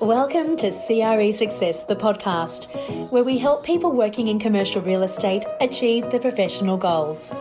Welcome to CRE Success, the podcast, where we help people working in commercial real estate achieve their professional goals.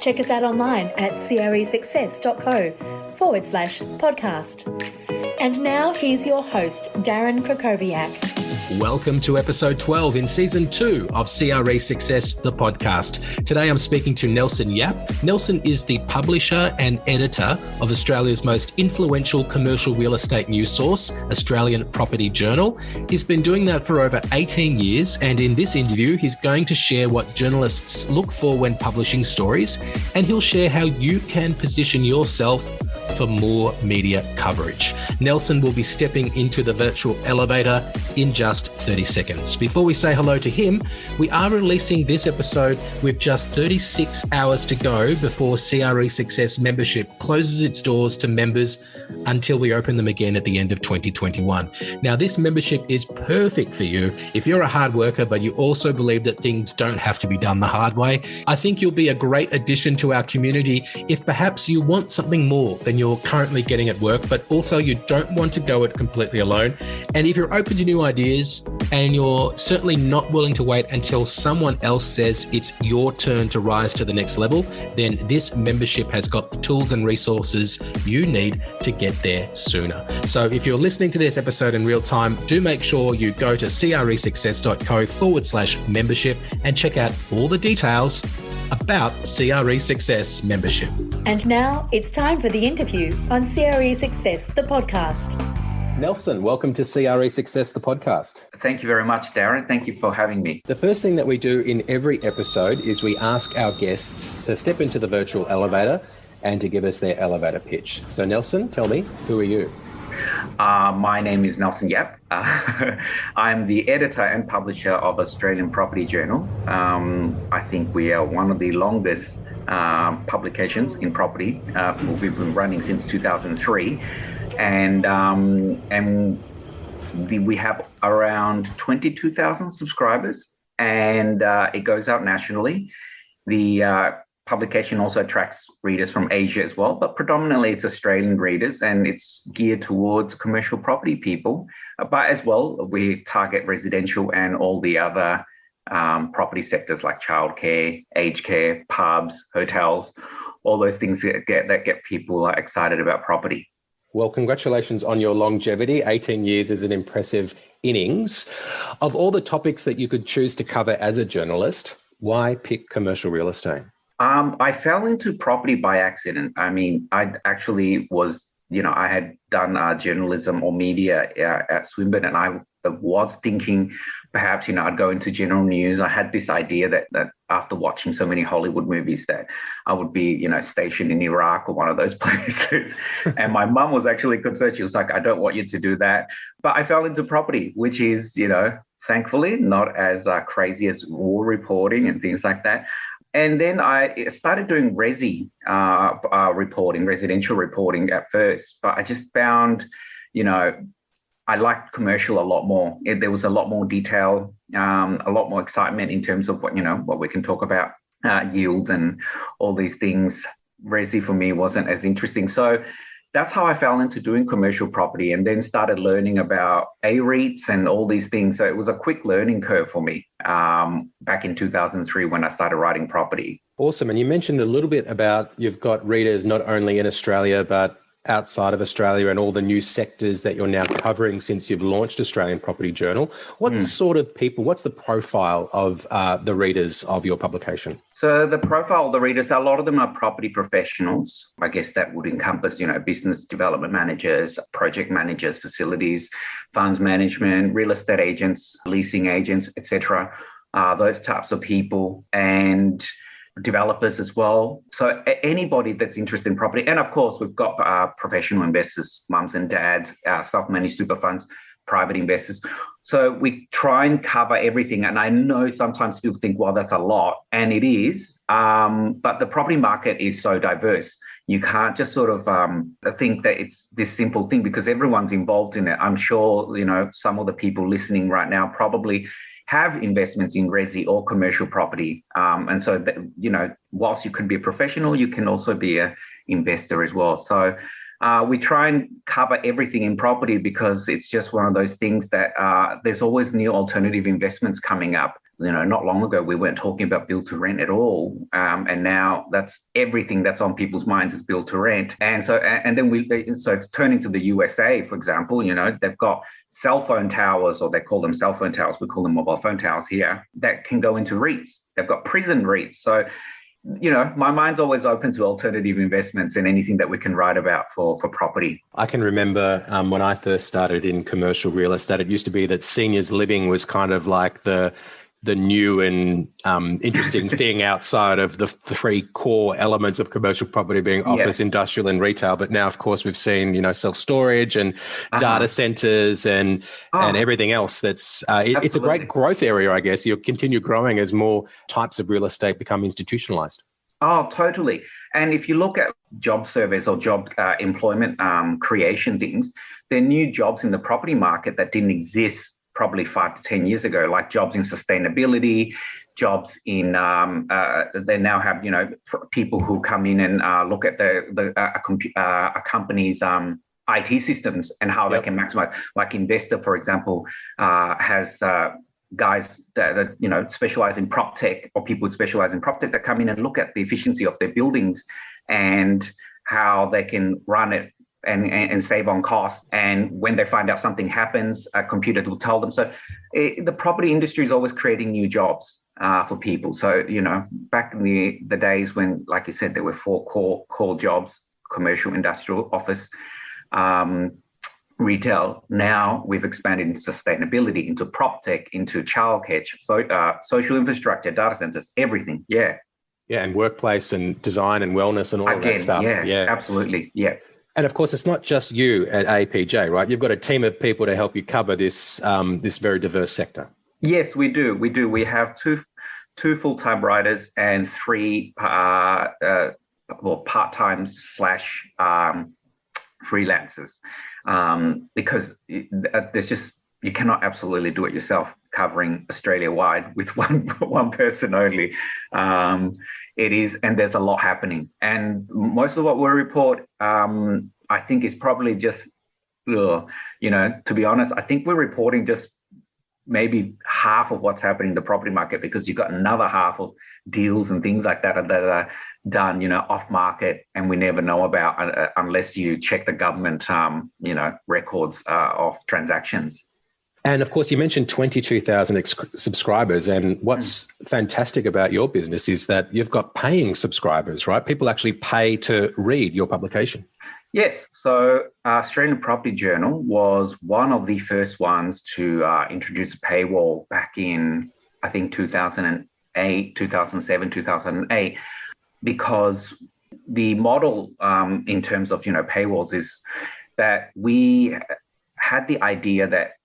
Check us out online at cresuccess.co/podcast. And now here's your host, Darren Krakowiak. Welcome to episode 12 in season 2 of CRE Success, the podcast. Today I'm speaking to Nelson Yap. Nelson is the publisher and editor of Australia's most influential commercial real estate news source, Australian Property Journal. He's been doing that for over 18 years, and in this interview, he's going to share what journalists look for when publishing stories, and he'll share how you can position yourself for more media coverage. Nelson will be stepping into the virtual elevator in just 30 seconds. Before we say hello to him, we are releasing this episode with just 36 hours to go before CRE Success membership closes its doors to members until we open them again at the end of 2021. Now, this membership is perfect for you if you're a hard worker, but you also believe that things don't have to be done the hard way. I think you'll be a great addition to our community if perhaps you want something more than you're currently getting at work, but also you don't want to go it completely alone. And if you're open to new ideas and you're certainly not willing to wait until someone else says it's your turn to rise to the next level, then this membership has got the tools and resources you need to get there sooner. So if you're listening to this episode in real time, do make sure you go to cresuccess.co/membership and check out all the details about CRE Success membership. And now it's time for the interview on CRE Success, the podcast. Nelson, welcome to CRE Success, the podcast. Thank you very much, Darren. Thank you for having me. The first thing that we do in every episode is we ask our guests to step into the virtual elevator and to give us their elevator pitch. So Nelson, tell me, who are you? My name is Nelson Yap. I'm the editor and publisher of Australian Property Journal. I think we are one of the longest publications in property. We've been running since 2003, and we have around 22,000 subscribers, and it goes out nationally. The publication also attracts readers from Asia as well, but predominantly it's Australian readers, and it's geared towards commercial property people. But as well, we target residential and all the other property sectors like childcare, aged care, pubs, hotels, all those things that get people excited about property. Well, congratulations on your longevity. 18 years is an impressive innings. Of all the topics that you could choose to cover as a journalist, why pick commercial real estate? I fell into property by accident. I mean, I actually was, I had done journalism or media at Swinburne, and I was thinking perhaps, I'd go into general news. I had this idea that after watching so many Hollywood movies that I would be, stationed in Iraq or one of those places. And my mum was actually concerned. She was like, I don't want you to do that. But I fell into property, which is, thankfully not as crazy as war reporting and things like that. And then I started doing reporting, residential reporting at first, but I just found, I liked commercial a lot more. There was a lot more detail, a lot more excitement in terms of what we can talk about, yields and all these things. Resi for me wasn't as interesting. So that's how I fell into doing commercial property, and then started learning about A-REITs and all these things. So it was a quick learning curve for me back in 2003 when I started writing property. Awesome. And you mentioned a little bit about you've got readers not only in Australia, but outside of Australia, and all the new sectors that you're now covering since you've launched Australian Property Journal. What sort of people, what's the profile of the readers of your publication? So the profile of the readers, a lot of them are property professionals. I guess that would encompass, business development managers, project managers, facilities, funds management, real estate agents, leasing agents, etc. Those types of people, and developers as well. So anybody that's interested in property. And of course, we've got professional investors, mums and dads, self-managed super funds, private investors. So we try and cover everything. And I know sometimes people think, well, that's a lot. And it is. But the property market is so diverse. You can't just sort of think that it's this simple thing, because everyone's involved in it. I'm sure, some of the people listening right now probably have investments in resi or commercial property. And so, whilst you can be a professional, you can also be an investor as well. So We try and cover everything in property because it's just one of those things that there's always new alternative investments coming up. Not long ago, we weren't talking about build to rent at all. And now that's everything that's on people's minds is build to rent. And so it's turning to the USA, for example, they've got cell phone towers, or they call them cell phone towers. We call them mobile phone towers here, that can go into REITs. They've got prison REITs. So, my mind's always open to alternative investments and anything that we can write about for property. I can remember when I first started in commercial real estate, it used to be that seniors living was kind of like the new and interesting thing outside of the three core elements of commercial property being office, industrial and retail. But now, of course, we've seen, self-storage and data centers and everything else. It's a great growth area, I guess. You'll continue growing as more types of real estate become institutionalized. Oh, totally. And if you look at job surveys or job employment creation things, there are new jobs in the property market that didn't exist probably 5 to 10 years ago, like jobs in sustainability, jobs in, they now have, people who come in and look at a company's IT systems and how they can maximize. Like Investor, for example, has guys that specialize in prop tech, or people who specialize in prop tech that come in and look at the efficiency of their buildings and how they can run it and save on costs. And when they find out something happens, a computer will tell them. So the property industry is always creating new jobs for people. So, back in the days when, like you said, there were 4 core jobs: commercial, industrial, office, retail. Now we've expanded into sustainability, into prop tech, into childcare, social infrastructure, data centers, everything. Yeah, and workplace and design and wellness and all of that stuff. Yeah, absolutely. Yeah. And of course, it's not just you at APJ, right? You've got a team of people to help you cover this this very diverse sector. Yes, we do. We have two full-time writers and 3 part-time / freelancers, because there's just, you cannot absolutely do it yourself, covering Australia-wide with one person only. It is, and there's a lot happening. And most of what we report, I think, is probably just, to be honest, I think we're reporting just maybe half of what's happening in the property market, because you've got another half of deals and things like that that are done, off market, and we never know about unless you check the government, records of transactions. And of course, you mentioned 22,000 subscribers. And what's fantastic about your business is that you've got paying subscribers, right? People actually pay to read your publication. Yes. So Australian Property Journal was one of the first ones to introduce a paywall back in, I think, 2008, 2007, 2008, because the model in terms of, paywalls is that we had the idea that,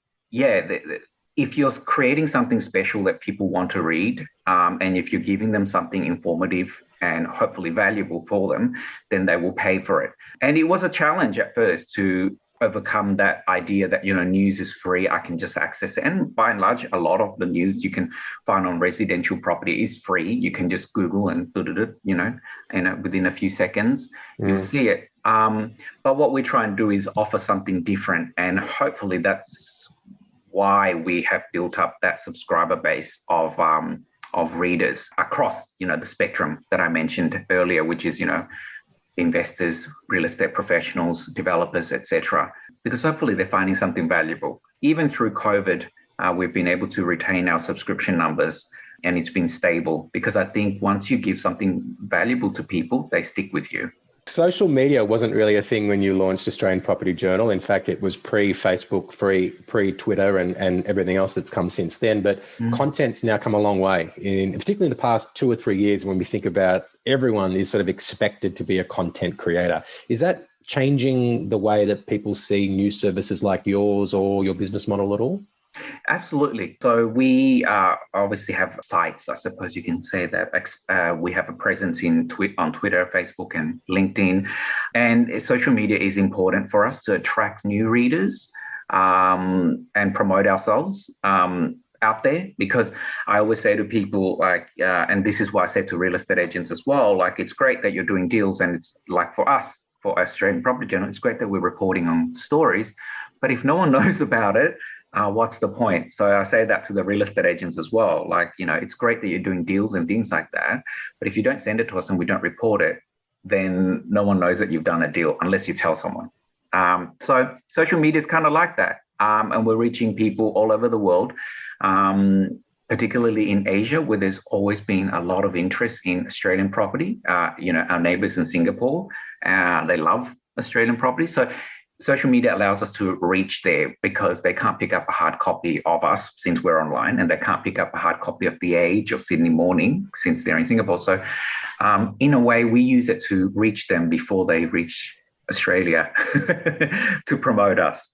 if you're creating something special that people want to read, and if you're giving them something informative and hopefully valuable for them, then they will pay for it. And it was a challenge at first to overcome that idea that, news is free, I can just access it. And by and large, a lot of the news you can find on residential property is free. You can just Google and within a few seconds, you'll see it. But what we try and do is offer something different. And hopefully that's why we have built up that subscriber base of readers across, the spectrum that I mentioned earlier, which is, investors, real estate professionals, developers, etc. Because hopefully they're finding something valuable. Even through COVID, we've been able to retain our subscription numbers, and it's been stable, because I think once you give something valuable to people, they stick with you. Social media wasn't really a thing when you launched Australian Property Journal. In fact, it was pre-Facebook, pre-Twitter and everything else that's come since then. But content's now come a long way, particularly in the past 2 or 3 years, when we think about everyone is sort of expected to be a content creator. Is that changing the way that people see news services like yours or your business model at all? Absolutely. So we obviously have sites, I suppose you can say that. We have a presence on Twitter, Facebook, and LinkedIn. And social media is important for us to attract new readers and promote ourselves out there, because I always say to people, and this is why I said to real estate agents as well, it's great that you're doing deals, and it's for us, for Australian Property Journal. It's great that we're reporting on stories, but if no one knows about it, what's the point? So I say that to the real estate agents as well. Like, it's great that you're doing deals and things like that, but if you don't send it to us and we don't report it, then no one knows that you've done a deal unless you tell someone. So social media is kind of like that. And we're reaching people all over the world, particularly in Asia, where there's always been a lot of interest in Australian property. Our neighbors in Singapore, they love Australian property. So social media allows us to reach there because they can't pick up a hard copy of us since we're online, and they can't pick up a hard copy of The Age or Sydney Morning since they're in Singapore. So in a way, we use it to reach them before they reach Australia to promote us.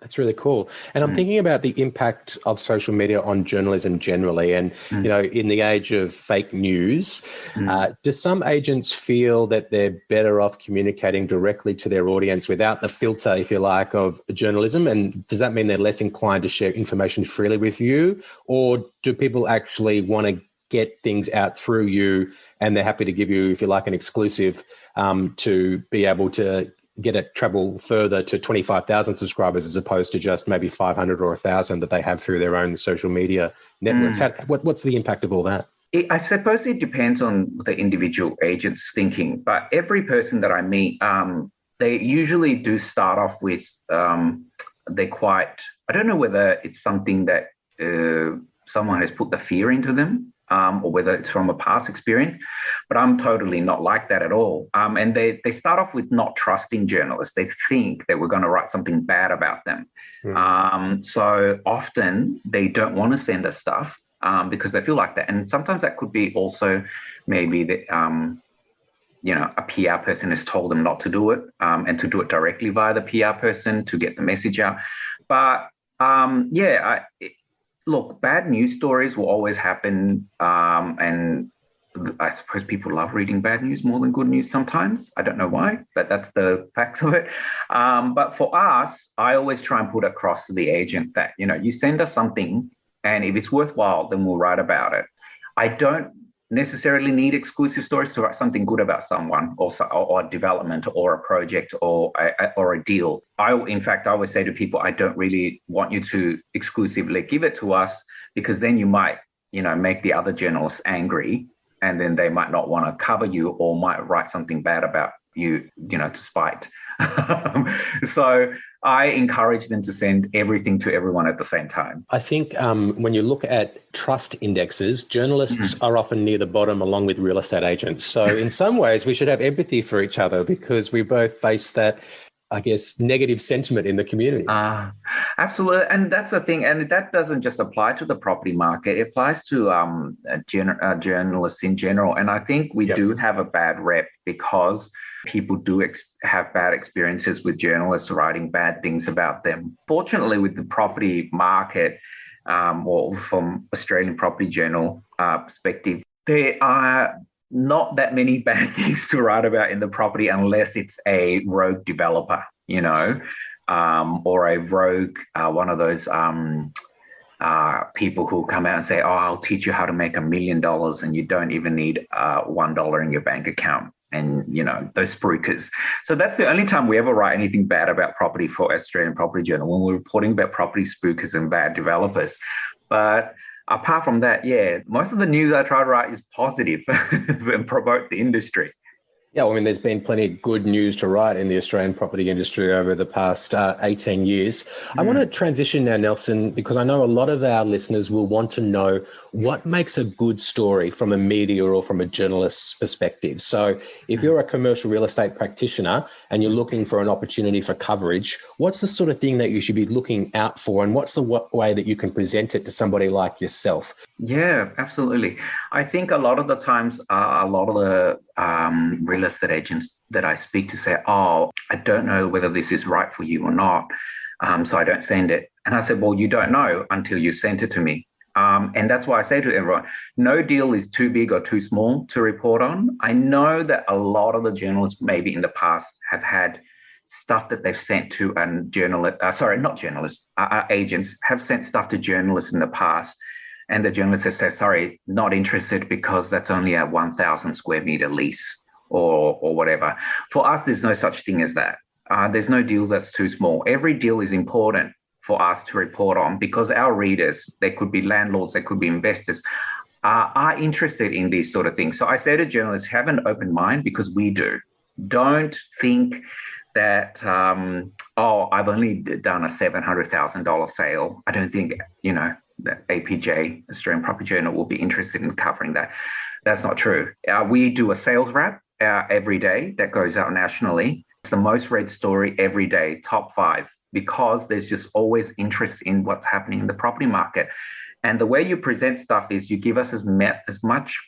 That's really cool. And I'm thinking about the impact of social media on journalism generally. And, in the age of fake news, do some agents feel that they're better off communicating directly to their audience without the filter, if you like, of journalism? And does that mean they're less inclined to share information freely with you? Or do people actually want to get things out through you and they're happy to give you, if you like, an exclusive to be able to get it travel further to 25,000 subscribers as opposed to just maybe 500 or 1,000 that they have through their own social media networks? What's the impact of all that? I suppose it depends on the individual agent's thinking, but every person that I meet, they usually do start off with, I don't know whether it's something that someone has put the fear into them, or whether it's from a past experience, but I'm totally not like that at all. And they start off with not trusting journalists. They think that we're going to write something bad about them. So often they don't want to send us stuff because they feel like that. And sometimes that could be also maybe that, a PR person has told them not to do it, and to do it directly via the PR person to get the message out. But look, bad news stories will always happen, and I suppose people love reading bad news more than good news sometimes. I don't know why, but that's the facts of it. But for us, I always try and put across to the agent that, you send us something, and if it's worthwhile, then we'll write about it. I don't necessarily need exclusive stories to write something good about someone or a development or a project or a deal. In fact, I always say to people, I don't really want you to exclusively give it to us, because then you might, make the other journalists angry, and then they might not want to cover you or might write something bad about you, to spite. So I encourage them to send everything to everyone at the same time. I think when you look at trust indexes, journalists are often near the bottom along with real estate agents. So in some ways, we should have empathy for each other because we both face that, I guess, negative sentiment in the community. Absolutely. And that's the thing. And that doesn't just apply to the property market. It applies to journalists in general. And I think we do have a bad rep because people do have bad experiences with journalists writing bad things about them. Fortunately, with the property market, or from Australian Property Journal perspective, there are not that many bad things to write about in the property unless it's a rogue developer, or a rogue, one of those people who come out and say, I'll teach you how to make $1 million and you don't even need $1 in your bank account. And, those spruikers. So that's the only time we ever write anything bad about property for Australian Property Journal, when we're reporting about property spookers and bad developers. But apart from that, most of the news I try to write is positive and promote the industry. Yeah, I mean, there's been plenty of good news to write in the Australian property industry over the past 18 years. I want to transition now, Nelson, because I know a lot of our listeners will want to know what makes a good story from a media or from a journalist's perspective. So if you're a commercial real estate practitioner and you're looking for an opportunity for coverage, what's the sort of thing that you should be looking out for, and what's the way that you can present it to somebody like yourself? Yeah, absolutely. I think a lot of the times, a lot of the real estate agents that I speak to say, I don't know whether this is right for you or not, so I don't send it. And I said, well, you don't know until you sent it to me. And that's why I say to everyone, no deal is too big or too small to report on. I know that a lot of the journalists maybe in the past have had stuff that they've sent to agents have sent stuff to journalists in the past. And the journalists have said, sorry, not interested because that's only a 1,000 square meter lease or whatever. For us, there's no such thing as that. There's no deal that's too small. Every deal is important for us to report on because our readers, they could be landlords, they could be investors, are interested in these sort of things. So I say to journalists, have an open mind because we do. Don't think that, I've only done a $700,000 sale. I don't think, that APJ, Australian Property Journal, will be interested in covering that. That's not true. We do a sales wrap every day that goes out nationally. It's the most read story every day, top 5, because there's just always interest in what's happening in the property market. And the way you present stuff is you give us as much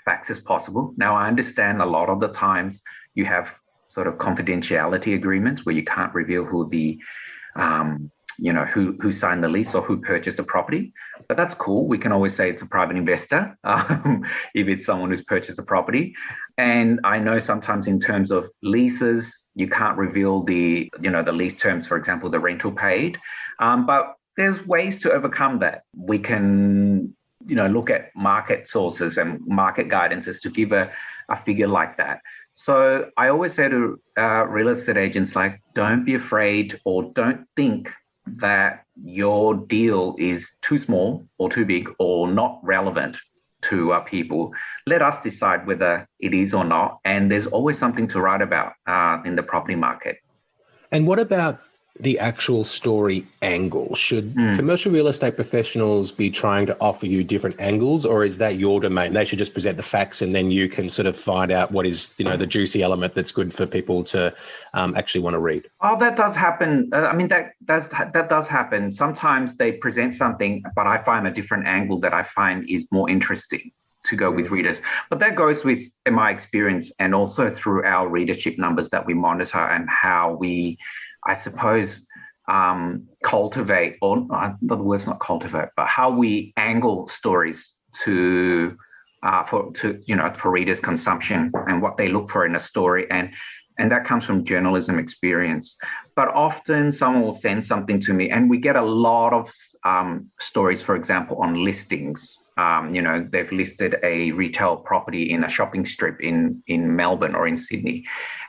facts as possible. Now, I understand a lot of the times you have sort of confidentiality agreements where you can't reveal who the who signed the lease or who purchased the property. But that's cool. We can always say it's a private investor if it's someone who's purchased the property. And I know sometimes in terms of leases, you can't reveal the lease terms, for example, the rental paid. But there's ways to overcome that. We can, look at market sources and market guidances to give a figure like that. So I always say to real estate agents, like, don't be afraid or don't think that your deal is too small or too big or not relevant to people. Let us decide whether it is or not. And there's always something to write about in the property market. And what about the actual story angle? Should commercial real estate professionals be trying to offer you different angles, or is that your domain? They should just present the facts and then you can sort of find out what is, the juicy element that's good for people to actually want to read. Oh, that does happen. That does happen. Sometimes they present something, but I find a different angle that I find is more interesting to go with readers. But that goes with, in my experience, and also through our readership numbers that we monitor and how we, I suppose, cultivate, or the word's not cultivate, but how we angle stories for readers' consumption and what they look for in a story, and that comes from journalism experience. But often someone will send something to me, and we get a lot of stories, for example, on listings. They've listed a retail property in a shopping strip in Melbourne or in Sydney.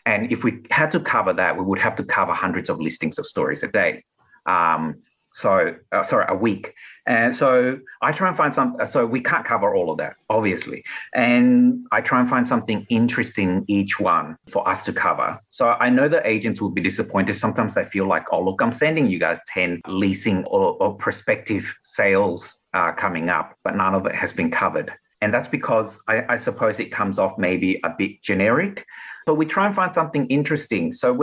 And if we had to cover that, we would have to cover hundreds of listings of stories a day. A week. And so I try and find so we can't cover all of that, obviously. And I try and find something interesting each one for us to cover. So I know that agents will be disappointed. Sometimes they feel like, oh, look, I'm sending you guys 10 leasing or prospective sales coming up, but none of it has been covered. And that's because I suppose it comes off maybe a bit generic. So we try and find something interesting. So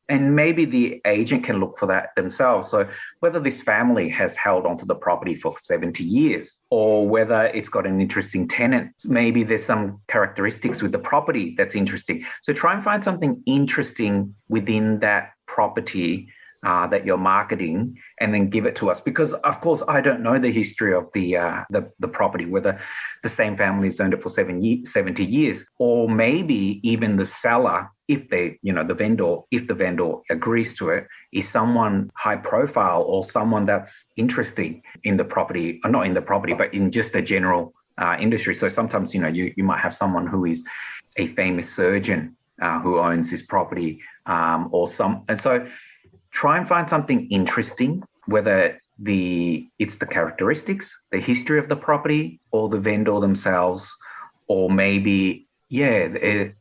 and maybe the agent can look for that themselves. So whether this family has held onto the property for 70 years or whether it's got an interesting tenant, maybe there's some characteristics with the property that's interesting. So try and find something interesting within that property that you're marketing, and then give it to us. Because of course, I don't know the history of the property, whether the same family has owned it for 70 years, or maybe even the seller, if the vendor agrees to it, is someone high profile or someone that's interesting in the property, or not in the property, but in just the general industry. So sometimes, you might have someone who is a famous surgeon who owns this property, and so try and find something interesting, whether it's the characteristics, the history of the property, or the vendor themselves, or maybe, it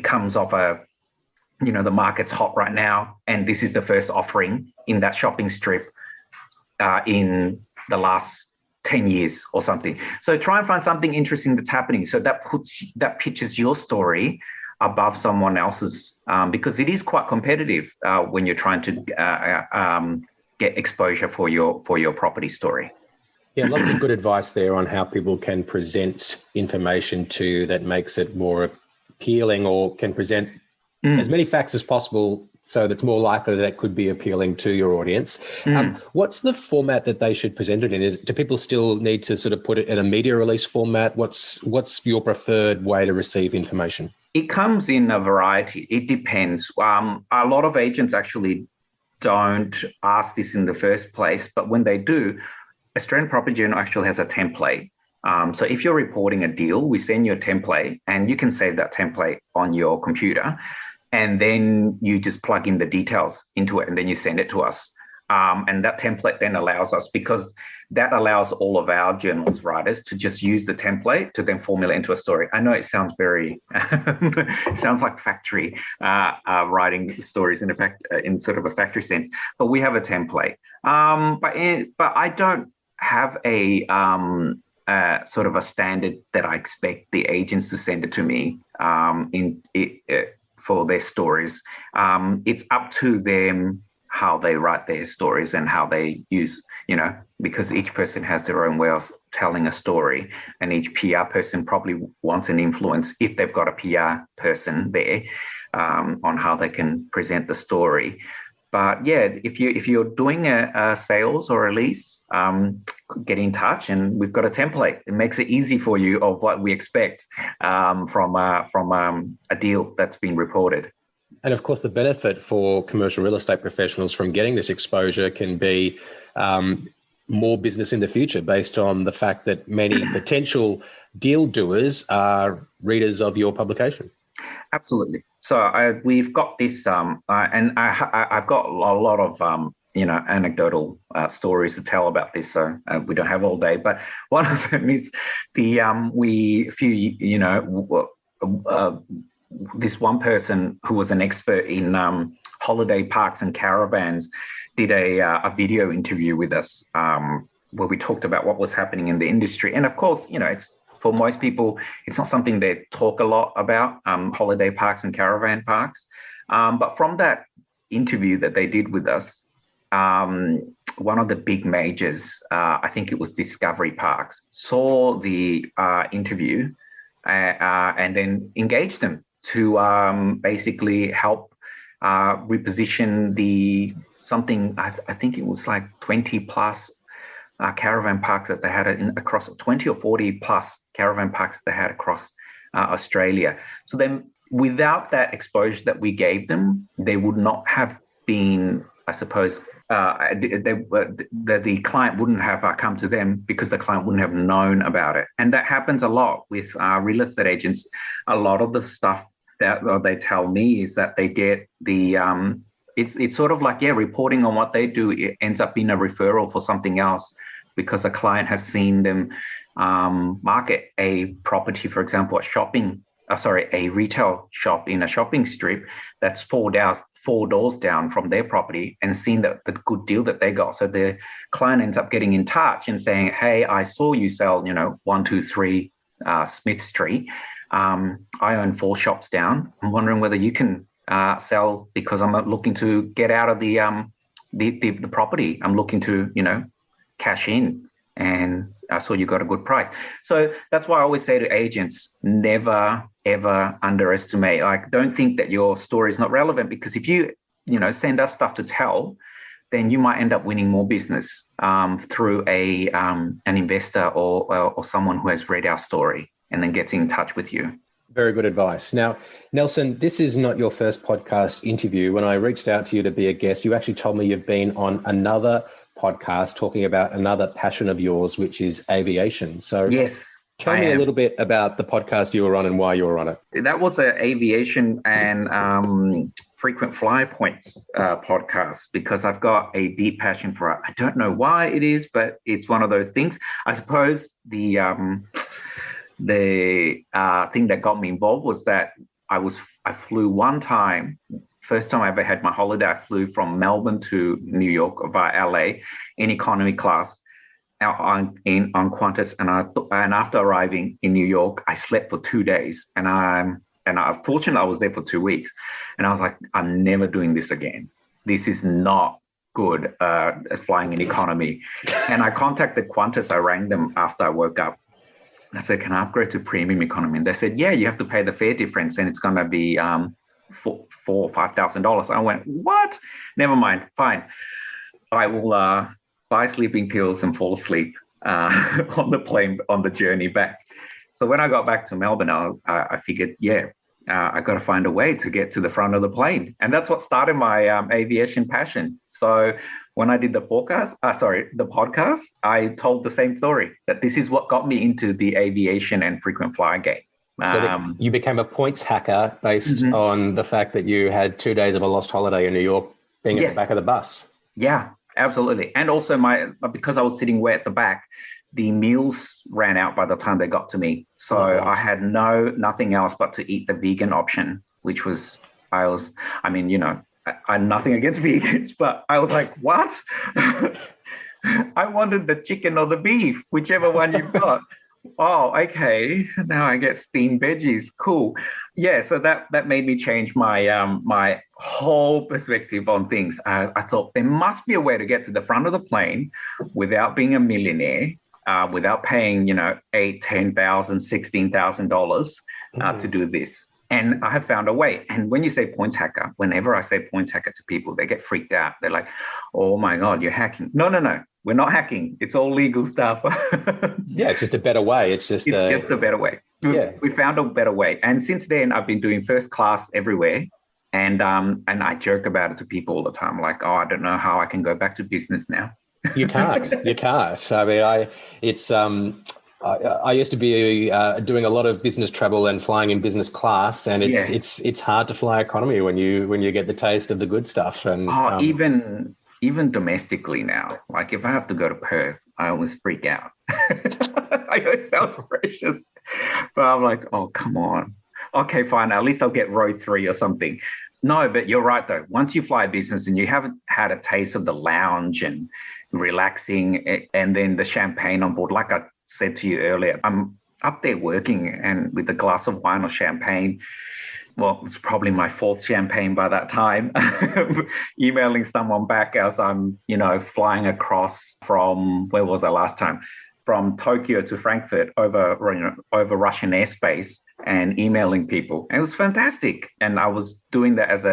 comes off the market's hot right now, and this is the first offering in that shopping strip in the last 10 years or something. So try and find something interesting that's happening. So that pitches your story above someone else's, because it is quite competitive when you're trying to get exposure for your property story. Yeah, lots of good advice there on how people can present information that makes it more appealing, or can present as many facts as possible so that's more likely that it could be appealing to your audience. What's the format that they should present it in? Do people still need to sort of put it in a media release format? What's your preferred way to receive information? It comes in a variety. It depends. A lot of agents actually don't ask this in the first place, but when they do, Australian Property Journal actually has a template So if you're reporting a deal, we send you a template, and you can save that template on your computer, and then you just plug in the details into it, and then you send it to us. And that template then allows us, because that allows all of our journalist writers to just use the template to then formulate into a story. I know it sounds very, it sounds like factory writing stories in sort of a factory sense, but we have a template. But I don't have a sort of a standard that I expect the agents to send it to me for their stories. It's up to them how they write their stories and how they use, because each person has their own way of telling a story, and each PR person probably wants an influence, if they've got a PR person there, on how they can present the story. But yeah, if you're doing a sales or a lease, get in touch, and we've got a template. It makes it easy for you of what we expect from a deal that's been reported. And of course, the benefit for commercial real estate professionals from getting this exposure can be more business in the future, based on the fact that many potential deal doers are readers of your publication. Absolutely. So we've got this, and I've got a lot of anecdotal stories to tell about this. So we don't have all day, but one of them is this one person who was an expert in holiday parks and caravans did a video interview with us where we talked about what was happening in the industry. And of course, it's, for most people, it's not something they talk a lot about, holiday parks and caravan parks. But from that interview that they did with us, one of the big majors, I think it was Discovery Parks, saw the interview and then engaged them to basically help reposition I think it was like 20 plus caravan parks that they had across 20 or 40 plus caravan parks they had across Australia. So then without that exposure that we gave them, they would not have been, I suppose, the client wouldn't have come to them, because the client wouldn't have known about it. And that happens a lot with real estate agents. A lot of the stuff that they tell me is that they get the it's sort of like, reporting on what they do. It ends up being a referral for something else, because a client has seen them market a property, for example, a retail shop in a shopping strip that's 4 doors down from their property, and seen the good deal that they got. So the client ends up getting in touch and saying, hey, I saw you sell, 123 Smith Street. I own 4 shops down. I'm wondering whether you can sell, because I'm looking to get out of the property. I'm looking to, cash in, and I saw you got a good price. So that's why I always say to agents, never, ever underestimate. Like, don't think that your story is not relevant, because if you, send us stuff to tell, then you might end up winning more business through an investor or someone who has read our story and then gets in touch with you. Very good advice. Now, Nelson, this is not your first podcast interview. When I reached out to you to be a guest, you actually told me you've been on another podcast talking about another passion of yours, which is aviation. So yes, tell me a little bit about the podcast you were on and why you were on it. That was an aviation and frequent flyer points podcast, because I've got a deep passion for it. I don't know why it is, but it's one of those things. I suppose the thing that got me involved was that I flew one time. First time I ever had my holiday, I flew from Melbourne to New York via LA in economy class on Qantas, and after arriving in New York, I slept for 2 days, and fortunately I was there for 2 weeks, and I was like, I'm never doing this again. This is not good as flying in economy. And I contacted Qantas. I rang them after I woke up. I said, can I upgrade to premium economy? And they said, yeah, you have to pay the fare difference, and it's going to be $4,000 or $5,000. I went, what? Never mind. Fine. I will buy sleeping pills and fall asleep on the plane on the journey back. So when I got back to Melbourne, I figured, I got to find a way to get to the front of the plane. And that's what started my aviation passion. So when I did the podcast, I told the same story, that this is what got me into the aviation and frequent flyer game. So you became a points hacker based on the fact that you had 2 days of a lost holiday in New York being at the back of the bus. Yeah, absolutely. And also because I was sitting way at the back, the meals ran out by the time they got to me. So I had nothing else but to eat the vegan option, which was, I had nothing against vegans, but I was like, what? I wanted the chicken or the beef, whichever one you've got. Oh, okay. Now I get steamed veggies. Cool. Yeah. So that made me change my my whole perspective on things. I thought there must be a way to get to the front of the plane without being a millionaire, without paying, $8,000, $10,000, $16,000 to do this. And I have found a way. And when you say points hacker, whenever I say points hacker to people, they get freaked out. They're like, oh my God, you're hacking. No. We're not hacking. It's all legal stuff. Yeah, it's just a better way. It's just a better way. We found a better way. And since then, I've been doing first class everywhere. And I joke about it to people all the time. Like, I don't know how I can go back to business now. You can't. I mean, I used to be doing a lot of business travel and flying in business class, and it's hard to fly economy when you get the taste of the good stuff. And even domestically now, like if I have to go to Perth, I always freak out. I know it sounds precious, but I'm like, oh, come on. Okay, fine. At least I'll get row 3 or something. No, but you're right, though. Once you fly business and you haven't had a taste of the lounge and relaxing and then the champagne on board, like I said to you earlier, I'm up there working and with a glass of wine or champagne. Well, it's probably my 4th champagne by that time, emailing someone back as I'm, flying across from, where was I last time? From Tokyo to Frankfurt over Russian airspace and emailing people. And it was fantastic. And I was doing that as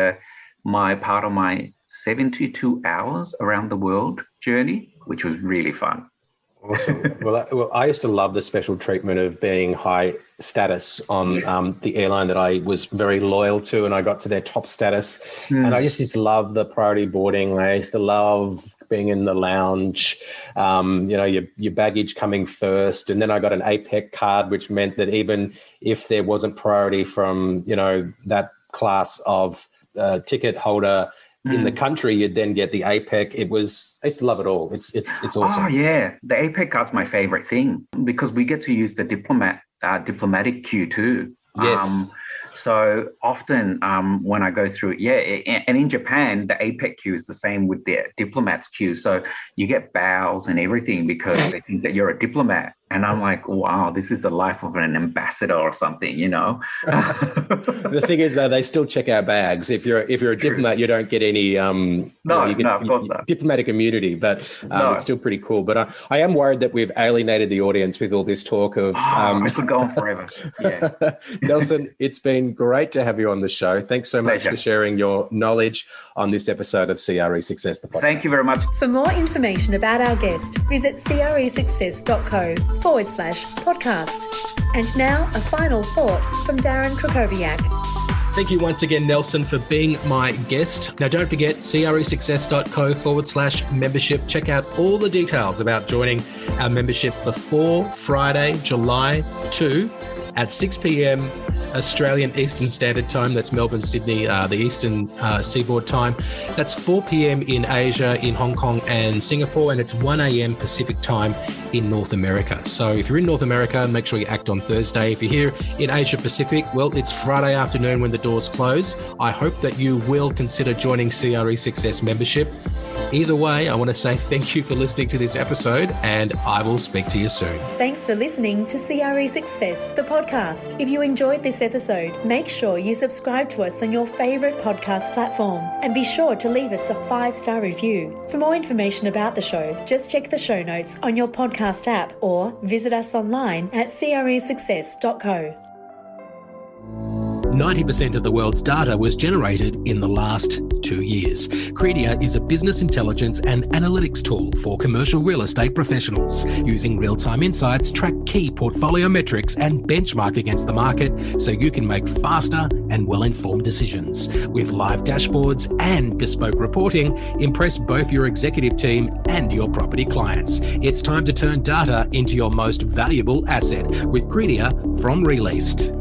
part of my 72 hours around the world journey, which was really fun. Awesome. Well, I used to love the special treatment of being high status on the airline that I was very loyal to, and I got to their top status. And I just used to love the priority boarding. I used to love being in the lounge, your baggage coming first. And then I got an APEC card, which meant that even if there wasn't priority from, that class of ticket holder in the country, you'd then get the APEC. I used to love it all. It's awesome. Oh yeah, the APEC card's my favorite thing because we get to use the diplomatic queue too. Yes. So often when I go through it, and in Japan, the APEC queue is the same with the diplomats queue. So you get bows and everything because they think that you're a diplomat. And I'm like, wow, this is the life of an ambassador or something, The thing is, though, they still check our bags. If you're a diplomat, you don't get any of course not. Diplomatic immunity, but it's still pretty cool. But I am worried that we've alienated the audience with all this talk of. I could go on forever. Yeah, Nelson, it's been great to have you on the show. Thanks so much for sharing your knowledge on this episode of CRE Success, the podcast. Thank you very much. For more information about our guest, visit cresuccess.co/podcast. And now a final thought from Darren Krakowiak. Thank you once again, Nelson, for being my guest. Now, don't forget cresuccess.co/membership. Check out all the details about joining our membership before Friday, July 2 at 6 p.m. Australian Eastern Standard Time. That's Melbourne, Sydney, the Eastern Seaboard time. That's 4 p.m. in Asia, in Hong Kong and Singapore, and it's 1 a.m. Pacific time in North America. So if you're in North America, make sure you act on Thursday. If you're here in Asia Pacific, well, it's Friday afternoon when the doors close. I hope that you will consider joining CRE Success membership. Either way, I want to say thank you for listening to this episode, and I will speak to you soon. Thanks for listening to CRE Success, the podcast. If you enjoyed this episode, make sure you subscribe to us on your favourite podcast platform and be sure to leave us a 5-star review. For more information about the show, just check the show notes on your podcast app or visit us online at cresuccess.co. 90% of the world's data was generated in the last 2 years. Credia is a business intelligence and analytics tool for commercial real estate professionals. Using real-time insights, track key portfolio metrics and benchmark against the market so you can make faster and well-informed decisions. With live dashboards and bespoke reporting, impress both your executive team and your property clients. It's time to turn data into your most valuable asset with Credia from Released.